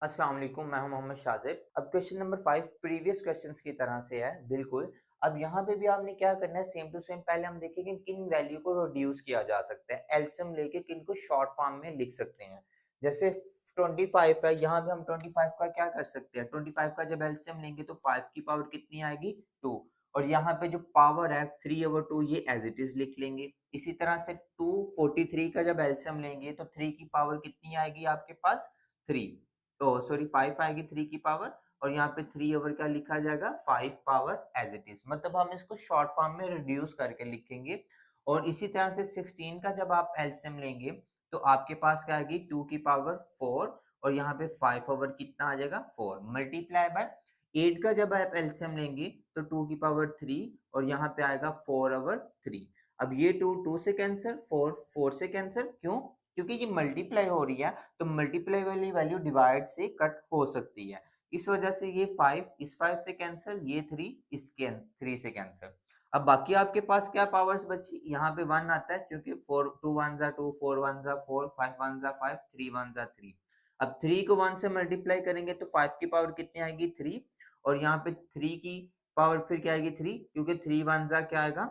अस्सलाम वालेकुम, मैं हूं मोहम्मद शाजिब। अब क्वेश्चन नंबर 5 प्रीवियस क्वेश्चंस की तरह से है, बिल्कुल। अब यहाँ पे भी आपने क्या करना है, सेम टू सेम। पहले हम देखेंगे किन वैल्यू को रिड्यूस किया जा सकता है, एलसीएम लेके किन को शॉर्ट फॉर्म में लिख सकते हैं। जैसे 25 है, यहाँ पे हम 25 का क्या कर सकते हैं, 25 का जब एलसीएम लेंगे तो 5 की पावर कितनी आएगी, 2। और यहाँ पे जो पावर है 3/2 ये एज इट इज लिख लेंगे। इसी तरह से 243 का जब एलसीएम लेंगे तो 3 की पावर कितनी आएगी आपके पास, 3। तो सॉरी 5 आएगी 3 की पावर, और यहाँ पे 3 ओवर क्या लिखा जाएगा, 5 पावर एज इट इज। मतलब हम इसको शॉर्ट फॉर्म में रिड्यूस करके लिखेंगे। और इसी तरह से 16 का जब आप एलसीएम लेंगे तो आपके पास क्या आएगी, 2 की पावर 4, और यहाँ पे 5 ओवर कितना आ जाएगा, 4 मल्टीप्लाई बाय 8 का जब आप एलसीएम लेंगे तो 2 की पावर 3, और यहाँ पे आएगा 4 ओवर 3। अब ये 2 2 से कैंसिल, 4 4 से कैंसिल, क्यों, क्योंकि ये मल्टीप्लाई हो रही है, तो मल्टीप्लाई वाली वैल्यू डिवाइड से कट हो सकती है। इस वजह से ये 5 इस 5 से कैंसिल, ये 3 इसके 3 से कैंसिल। अब बाकी आपके पास क्या पावर्स बची, यहाँ पे 1 आता है, क्योंकि 4 2 1 जा 2, 4 1 जा 4, 5 1 जा 5, 3 1 जा 3। अब 3 को 1 से मल्टीप्लाई करेंगे तो 5 की पावर कितनी आएगी, 3। और यहाँ पे 3 की पावर फिर क्या आएगी, 3, क्योंकि 3 1 जा क्या आएगा,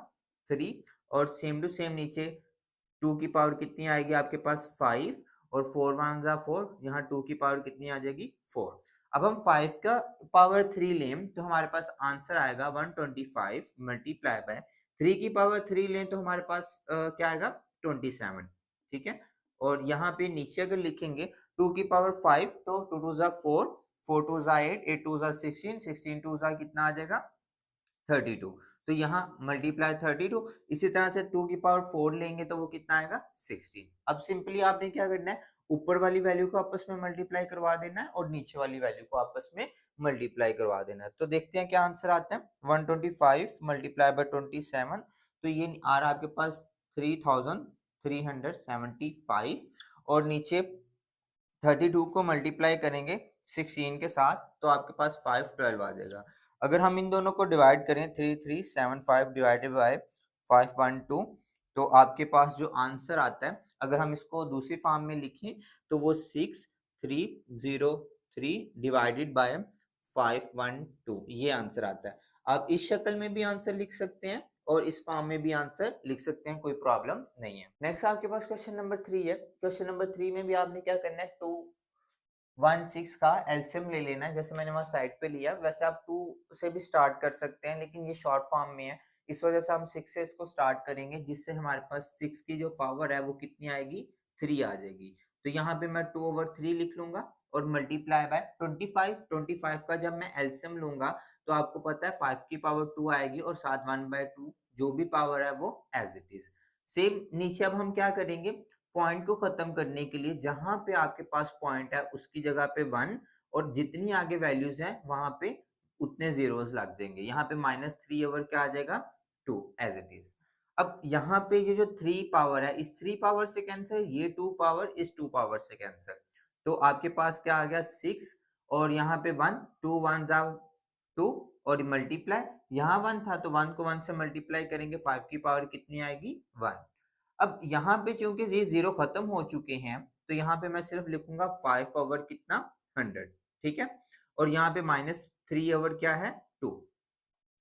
3। और सेम टू सेम नीचे 2 की पावर कितनी आएगी आपके पास, 5। और 4 1 जा 4, यहाँ 2 की पावर कितनी आ जाएगी, 4। अब हम 5 का पावर 3 लें तो हमारे पास आंसर आएगा 125 मल्टीप्लाई बाय 3 की पावर 3 लें तो हमारे पास क्या आएगा, 27। ठीक है। और यहाँ पे नीचे अगर लिखेंगे 2 की पावर 5 तो 2 2 जा 4, 4 2 जा 8, 8 2 जा 16, 16 2 जा कितना आ जाएगा, 32। तो यहाँ मल्टीप्लाई 32। इसी तरह से 2 की पावर 4 लेंगे तो वो कितना आएगा, 16। अब सिंपली आपने क्या करना है, ऊपर वाली वैल्यू को आपस में मल्टीप्लाई करवा देना है और नीचे वाली वैल्यू को आपस में मल्टीप्लाई करवा देना है। तो देखते हैं क्या आंसर आता है। 125 मल्टीप्लाई बाय 27, तो ये आ रहा है आपके पास 3375। और नीचे 32 को मल्टीप्लाई करेंगे 16 के साथ तो आपके पास 512 आ जाएगा। अगर हम इन दोनों को डिवाइड करें, 3375 डिवाइडेड बाय 512, तो आपके पास जो आंसर आता है, अगर हम इसको दूसरी फॉर्म में लिखें तो वो 6303 डिवाइडेड बाय 512 ये आंसर आता है। आप इस शक्ल में भी आंसर लिख सकते हैं और इस फॉर्म में भी आंसर लिख सकते हैं, कोई प्रॉब्लम नहीं है। नेक्स्ट आपके पास क्वेश्चन नंबर 3 है। क्वेश्चन नंबर 3 में भी आपने क्या करना है, 216 का एलसीएम ले लेना है। जैसे मैंने वहां साइड पे लिया, वैसे आप 2 से भी स्टार्ट कर सकते हैं, लेकिन ये शॉर्ट फॉर्म में है, इस वजह से हम 6 से इसको स्टार्ट करेंगे, जिससे हमारे पास 6 की जो पावर है वो कितनी आएगी, 3 आ जाएगी। तो यहाँ पे मैं 2/3 लिख लूंगा और मल्टीप्लाई बाय 25। 25 का जब मैं एलसीएम लूंगा तो आपको पता है 5 की पावर 2 आएगी, और साथ 1/2 जो भी पावर है वो एज इट इज सेम। नीचे अब हम क्या करेंगे, पॉइंट को खत्म करने के लिए जहां पे आपके पास पॉइंट है उसकी जगह पे 1, और जितनी आगे वैल्यूज हैं वहां पे उतने जीरोस लग देंगे। यहाँ पे -3 ओवर क्या आ जाएगा, 2 एज इट इज। अब यहाँ पे ये जो 3 पावर है, इस 3 पावर से कैंसिल, ये 2 पावर इस 2 पावर से कैंसिल, तो आपके पास क्या आ गया, 6। और यहाँ पे 1, 2 1 जा 2, और मल्टीप्लाई, यहाँ 1 था तो 1 को 1 से मल्टीप्लाई करेंगे, 5 की पावर कितनी आएगी, 1। अब यहाँ पे चूंकि ये जीरो खत्म हो चुके हैं तो यहाँ पे मैं सिर्फ लिखूंगा 5 ओवर कितना, 100। ठीक है। और यहाँ पे -3 ओवर क्या है, 2।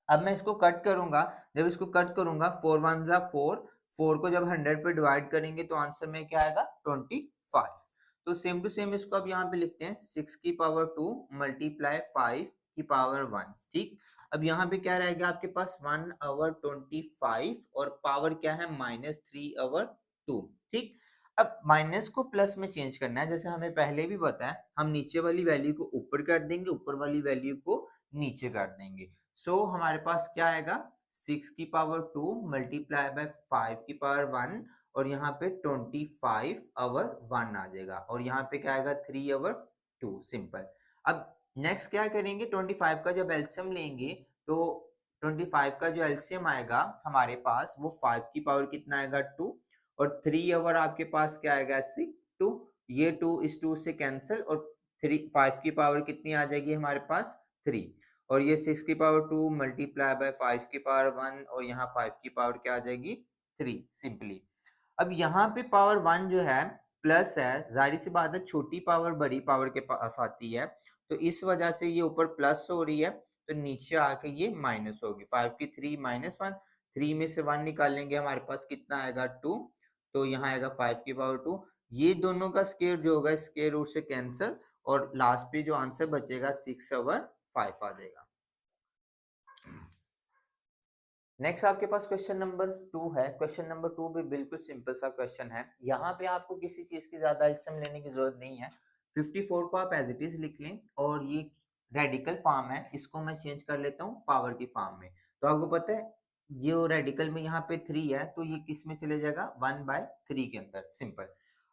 अब मैं इसको कट करूंगा, जब इसको कट करूंगा 4 1 जा 4, 4 को जब 100 पे डिवाइड करेंगे तो आंसर में क्या आएगा, 25। तो सेम टू सेम इसको अब यहाँ पे लिखते हैं, 6 की पावर 2 मल्टीप्लाई 5 की पावर 1। ठीक। अब यहाँ पे क्या रहेगा आपके पास, 1/25, और पावर क्या है, -3/2। ठीक। अब माइनस को प्लस में चेंज करना है, जैसे हमें पहले भी बताया, हम नीचे वाली वैल्यू को ऊपर कर देंगे, ऊपर वाली वैल्यू को नीचे कर देंगे। सो हमारे पास क्या आएगा, 6 की पावर 2 मल्टीप्लाई बाय 5 की पावर 1, और यहाँ पे 25/1 आ जाएगा, और यहाँ पे क्या आएगा, 3/2। सिंपल। अब नेक्स्ट क्या करेंगे, 25 का जब एलसीएम लेंगे तो 25 का जो एलसीएम आएगा हमारे पास वो 5 की पावर कितना आएगा, 2। और 3 ओवर आपके पास क्या आएगा, 6 2, ये 2 इस 2 से कैंसिल, और 3 5 की पावर कितनी आ जाएगी हमारे पास, 3। और ये 6 की पावर 2 मल्टीप्लाई बाय 5 की पावर 1, और यहाँ 5 की पावर क्या आ जाएगी, 3 सिंपली। अब यहाँ पे पावर 1 जो है प्लस है, जाहिर सी बात है छोटी पावर बड़ी पावर के पास आती है, तो इस वजह से ये ऊपर प्लस हो रही है, तो नीचे आके ये माइनस होगी। 5 की 3 माइनस 1, 3 में से 1 निकालेंगे हमारे पास कितना आएगा 2, तो यहाँ आएगा 5 की पावर 2। ये दोनों का स्क्वायर जो होगा स्क्वायर रूट से कैंसिल, और लास्ट पे जो आंसर बचेगा 6/5 आ जाएगा। नेक्स्ट आपके पास क्वेश्चन नंबर 2 है। क्वेश्चन नंबर 2 भी बिल्कुल सिंपल सा क्वेश्चन है। यहाँ पे आपको किसी चीज की ज्यादा एलसीएम लेने की जरूरत नहीं है। 54 को आप एज इट इज लिख लें, और ये रेडिकल फॉर्म है, इसको मैं चेंज कर लेता हूँ पावर की फॉर्म में। तो आपको पता है जो रेडिकल में यहाँ पे 3 है, तो ये किस में चले जाएगा 1/3 के अंदर, सिंपल।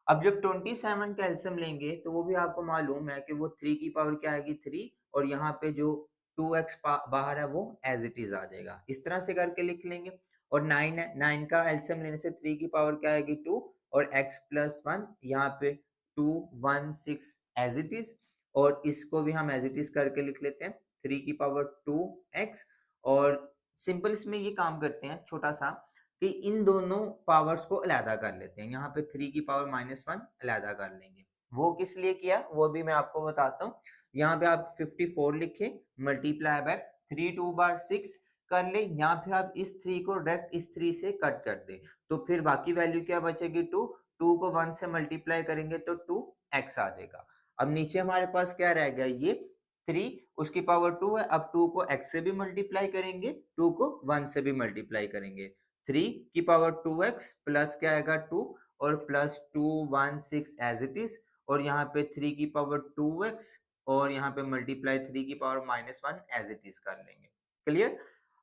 अब जब 27 का एलसीएम लेंगे तो वो भी आपको मालूम है कि वो 3 की पावर क्या आएगी 3, और यहाँ पे जो 2x बाहर है वो एज इट इज आ जाएगा। इस तरह से करके लिख लेंगे। और 9 है, 9 का एलसीएम लेने से 3 की पावर क्या आएगी 2, और x प्लस 1 यहाँ पे 2 1 6 एज इट इज, और इसको भी हम एज इट इज करके लिख लेते हैं 3 की पावर 2x। और सिंपल इसमें ये काम करते हैं छोटा सा, कि इन दोनों पावर्स को अलहदा कर लेते हैं। यहाँ पे 3 की पावर -1 अलहदा कर लेंगे। वो किस लिए किया वो भी मैं आपको बताता हूँ। यहाँ पे आप 54 लिखे, मल्टीप्लाई बाय 3 2 बार 6 कर ले, या फिर आप इस 3 को डायरेक्ट इस 3 से कट कर दे, तो फिर बाकी वैल्यू क्या बचेगी 2, 2 को 1 से मल्टीप्लाई करेंगे तो 2x आ जाएगा। अब नीचे हमारे पास क्या रह गया, ये 3 उसकी पावर 2 है, अब 2 को x से भी मल्टीप्लाई करेंगे, 2 को 1 से भी मल्टीप्लाई करेंगे, 3 की पावर 2x प्लस क्या आएगा 2, और प्लस 2 1 6 एज इट इज, और यहाँ पे 3 की पावर 2x, और यहाँ पे मल्टीप्लाई 3 की पावर -1 एज इट इज कर लेंगे। क्लियर।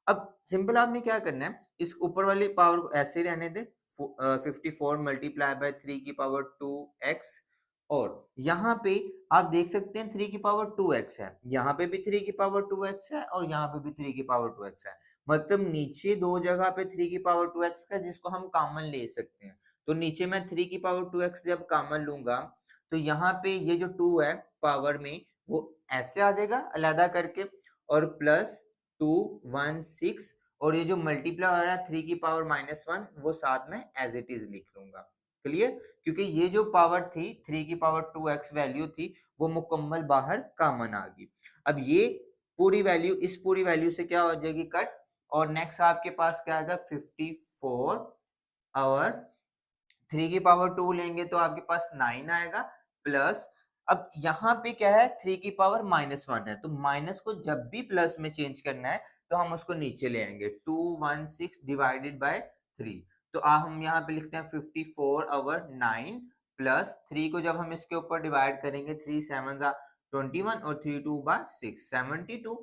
अब सिंपल आपने क्या करना है, इस ऊपर वाली पावर को ऐसे ही रहने दे, 54 मल्टीप्लाई बाय 3 की पावर 2x, और यहाँ पे आप देख सकते हैं 3 की पावर 2x है, यहाँ पे भी 3 की पावर 2x है, और यहाँ पे भी 3 की पावर 2x है। मतलब नीचे दो जगह पे 3 की पावर 2x का जिसको हम कॉमन ले सकते हैं। तो नीचे मैं 3 की पावर 2x जब कॉमन लूंगा, तो यहाँ पे ये जो 2 है पावर में वो ऐसे आ जाएगा अलहदा करके, और प्लस 2 1 6, और ये जो मल्टीप्लाई हो रहा है 3 की पावर -1 वो साथ में एज इट इज लिख लूंगा। क्लियर। क्योंकि ये जो पावर थी 3 की पावर 2x वैल्यू थी, वो मुकम्मल बाहर कॉमन आ गई। अब ये पूरी वैल्यू इस पूरी वैल्यू से क्या हो जाएगी कट, और नेक्स्ट आपके पास क्या आएगा 54, और 3 की पावर 2 लेंगे तो आपके पास 9 आएगा, प्लस अब यहाँ पे क्या है 3 की पावर -1 है, तो माइनस को जब भी प्लस में चेंज करना है तो हम उसको नीचे ले आएंगे, 216 डिवाइडेड बाय 3। तो हम यहाँ पे लिखते हैं 54/9, प्लस 3 को जब हम इसके ऊपर डिवाइड करेंगे 3 7 21, और 3 2 बार 6 72।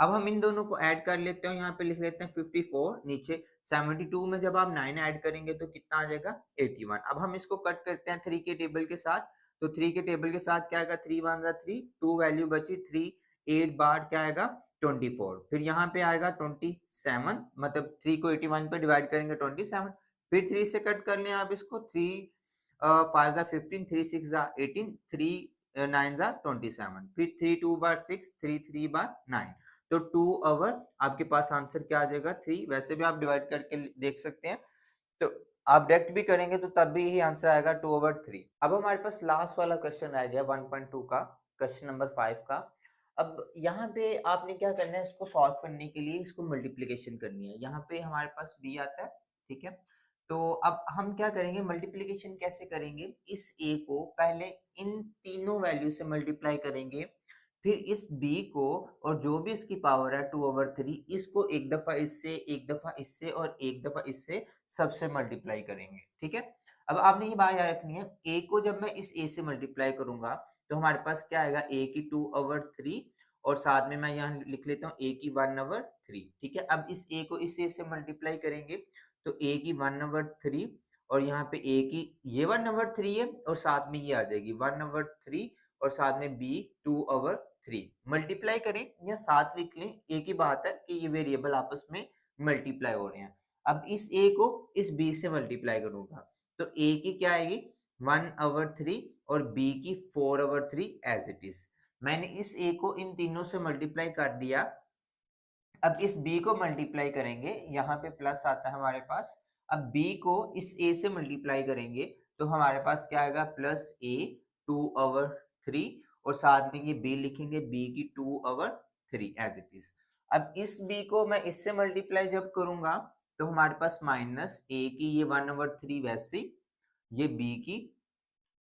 अब हम इन दोनों को ऐड कर लेते हैं, यहाँ पे लिख लेते हैं 54, नीचे 72 में जब आप 9 ऐड करेंगे तो कितना आ जाएगा 81। अब हम इसको कट करते हैं 3 के टेबल के साथ, तो 3 के टेबल के साथ क्या आएगा 3 1 3, 2 वैल्यू बची 3, 8 बार क्या आएगा 24, फिर यहाँ पे आएगा 27, मतलब 3 को 81 पे डिवाइड करेंगे 27, फिर 3 से कट कर लें आप इसको, 3 5 15, 3 6 18, 3 9 27, फिर 3 2 बार 6, 3 3 बार 9, तो 2 आवर आपके पास आंसर क्या आ जाएगा 3। वैसे भी आप डिवाइड करके देख सकते हैं, तो आप डायरेक्ट भी करेंगे तो तब भी यही आंसर आएगा 2/3। अब हमारे पास लास्ट वाला क्वेश्चन आ गया 1.2 का, क्वेश्चन नंबर 5 का। अब यहाँ पे आपने क्या करना है, इसको सॉल्व करने के लिए इसको मल्टीप्लीकेशन करनी है। यहाँ पे हमारे पास b आता है, ठीक है। तो अब हम क्या करेंगे, मल्टीप्लीकेशन कैसे करेंगे, इस a को पहले इन तीनों वैल्यू से मल्टीप्लाई करेंगे, फिर इस b को और जो भी इसकी पावर है 2/3, इसको एक दफा इससे, एक दफा इससे, और एक दफा इससे सबसे मल्टीप्लाई करेंगे, ठीक है। अब आपने ये बात याद रखनी है, a को जब मैं इस a से मल्टीप्लाई करूंगा तो हमारे पास क्या आएगा a की 2/3, और साथ में मैं यहाँ लिख लेता हूँ a की 1/3, ठीक है। अब इस a को इस a से मल्टीप्लाई करेंगे तो a की 1/3, और यहाँ पे a की ये 1/3 है, और साथ में ये आ जाएगी 1/3, और साथ में b 2/3। मल्टीप्लाई करें या साथ लिख लें, एक ही बात है कि ये वेरिएबल आपस में मल्टीप्लाई हो रहे हैं। अब इस a को इस b से मल्टीप्लाई करूंगा तो a की क्या आएगी 1/3, और b की 4/3 एज इट इज। मैंने इस a को इन तीनों से मल्टीप्लाई कर दिया। अब इस b को मल्टीप्लाई करेंगे, यहाँ पे प्लस आता है हमारे पास। अब b को इस a से मल्टीप्लाई करेंगे तो हमारे पास क्या आएगा प्लस ए 2/3 और साथ में ये बी लिखेंगे बी की 2/3 एज इट इज। अब इस बी को मैं इससे मल्टीप्लाई जब करूंगा तो हमारे पास माइनस ए की ये 1/3 वैसे, ये बी की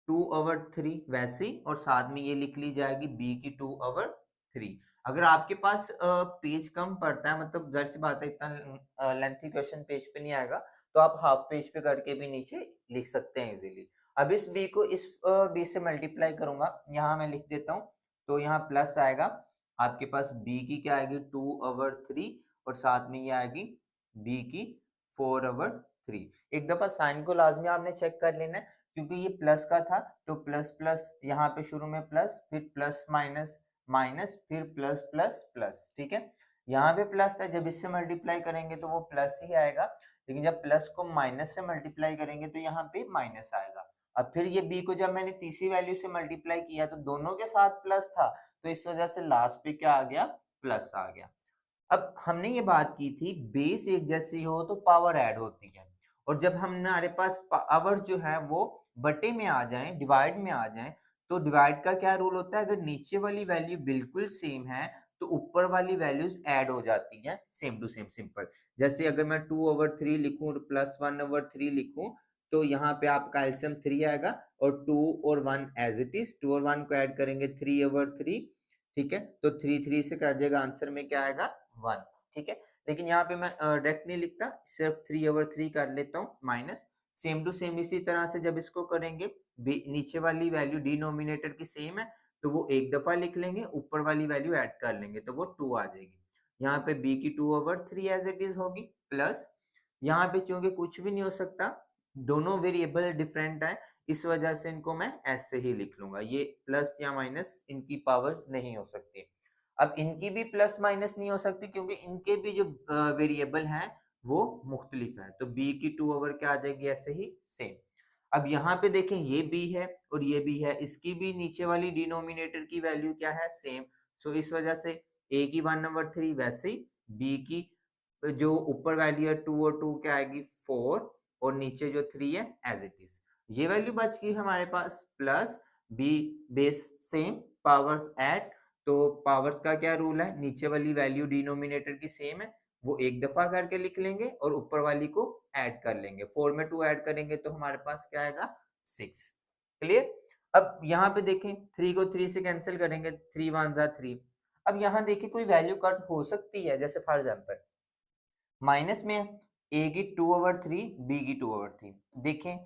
2/3 वैसे ही, और साथ में ये लिख ली जाएगी बी की 2/3। अगर आपके पास पेज कम पड़ता है, मतलब जाहिर सी बात है इतना लेंथी क्वेश्चन पेज पे नहीं आएगा, तो आप हाफ पेज पे करके भी नीचे लिख सकते हैं इजीली। अब इस बी को इस बी से मल्टीप्लाई करूंगा, यहाँ मैं लिख देता हूँ, तो यहाँ प्लस आएगा, आपके पास बी की क्या आएगी 2/3 और साथ में ये आएगी बी की 4/3। एक दफा साइन को लाजमी आपने चेक कर लेना है, क्योंकि ये प्लस का था तो प्लस प्लस यहाँ पे शुरू में प्लस, फिर प्लस माइनस माइनस, फिर प्लस प्लस प्लस, ठीक है। यहाँ पे प्लस है, जब इससे मल्टीप्लाई करेंगे तो वो प्लस ही आएगा, लेकिन जब प्लस को माइनस से मल्टीप्लाई करेंगे तो यहाँ पे माइनस आएगा। अब फिर ये बी को जब मैंने तीसरी वैल्यू से मल्टीप्लाई किया तो दोनों के साथ प्लस था, तो इस वजह से लास्ट पे क्या आ गया, प्लस आ गया। अब हमने ये बात की थी बेस एक जैसी हो तो पावर ऐड होती है, और जब हमारे पास पावर जो है वो बटे में आ जाए, डिवाइड में आ जाए, तो डिवाइड का क्या रूल होता है, अगर नीचे वाली वैल्यू बिल्कुल सेम है तो ऊपर वाली वैल्यूज ऐड हो जाती हैं सेम टू सेम। सिंपल, जैसे अगर मैं 2/3 लिखूं और प्लस 1/3 लिखूं, तो यहाँ पे आपका एलसीएम 3 आएगा, और 2 और 1 एज इट इज, 2 और 1 को ऐड करेंगे 3/3, ठीक है, तो 3 3 से कट जाएगा, आंसर में क्या आएगा 1, ठीक है। लेकिन यहाँ पे मैं डायरेक्ट नहीं लिखता, सिर्फ 3/3 कर लेता हूँ माइनस। सेम टू सेम इसी तरह से जब इसको करेंगे, नीचे वाली वैल्यू डिनोमिनेटर की सेम है तो वो एक दफा लिख लेंगे, ऊपर वाली वैल्यू ऐड कर लेंगे तो वो 2 आ जाएगी। यहाँ पे b की 2/3 एज इट इज होगी, प्लस यहाँ पे चूंकि कुछ भी नहीं हो सकता, दोनों वेरिएबल डिफरेंट है, इस वजह से इनको मैं ऐसे ही लिख लूंगा, ये प्लस या माइनस इनकी पावर्स नहीं हो सकती। अब इनकी भी प्लस माइनस नहीं हो सकती, क्योंकि इनके भी जो वेरिएबल हैं वो मुख्तलिफ है, तो b की 2 क्या आ जाएगी ऐसे ही सेम। अब यहाँ पे देखें ये b है और ये b है, इसकी भी नीचे वाली डिनोमिनेटर की वैल्यू क्या है सेम, सो इस वजह से a की 1/3 वैसे ही, b की जो ऊपर वैल्यू है 2 और 2 क्या आएगी 4, और नीचे जो 3 है एज इट इज, ये वैल्यू बच गई हमारे पास, plus b base same, powers add, तो पावर्स का क्या रूल है, नीचे वाली वैल्यू डिनोमिनेटर की सेम है, वो एक दफा करके लिख लेंगे और ऊपर वाली को ऐड कर लेंगे, 4 में 2 ऐड करेंगे तो हमारे पास क्या आएगा 6। क्लियर। अब यहाँ पे देखें 3 को 3 से कैंसिल करेंगे, 3 1 जा 3। अब यहाँ देखिए कोई वैल्यू कट हो सकती है, जैसे फॉर एग्जांपल माइनस में a की 2/3 b की 2/3, देखें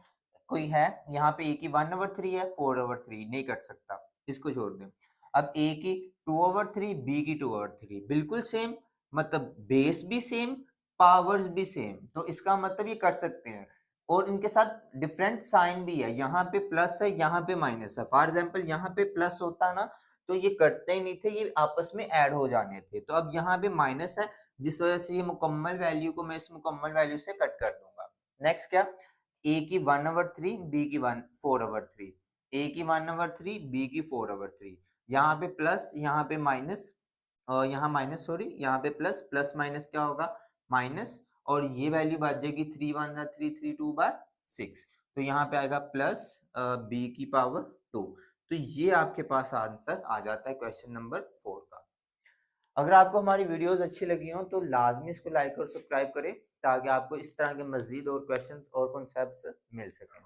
कोई है यहाँ पे a की 1/3 है, 4/3 नहीं कट सकता, इसको छोड़ दें। अब a की 2/3 b की 2/3 बिल्कुल सेम, मतलब बेस भी सेम, पावर्स भी सेम, तो इसका मतलब ये कर सकते हैं, और इनके साथ डिफरेंट साइन भी है, यहाँ पे प्लस है यहाँ पे माइनस है। फॉर एग्जांपल यहाँ पे प्लस होता ना तो ये कटते ही नहीं थे, ये आपस में ऐड हो जाने थे, तो अब यहाँ पे माइनस है, जिस वजह से ये मुकम्मल वैल्यू को मैं इस मुकम्मल वैल्यू से कट कर दूंगा। नेक्स्ट क्या, a की 1/3 b की 4/3, a की 1/3 b की 4/3, यहाँ पे प्लस यहाँ पे माइनस, यहाँ माइनस सॉरी, यहाँ पे प्लस, प्लस माइनस क्या होगा माइनस, और ये वैल्यू बच जाएगी 3 1 जा 3 3 2 बार 6, तो यहाँ पे आएगा प्लस b की पावर 2। तो ये आपके पास आंसर आ जाता है क्वेश्चन नंबर 4 का। अगर आपको हमारी वीडियोस अच्छी लगी हो तो लाजमी इसको लाइक और सब्सक्राइब करें, ताकि आपको इस तरह के मजीद और क्वेश्चंस और कॉन्सेप्ट्स मिल सकें।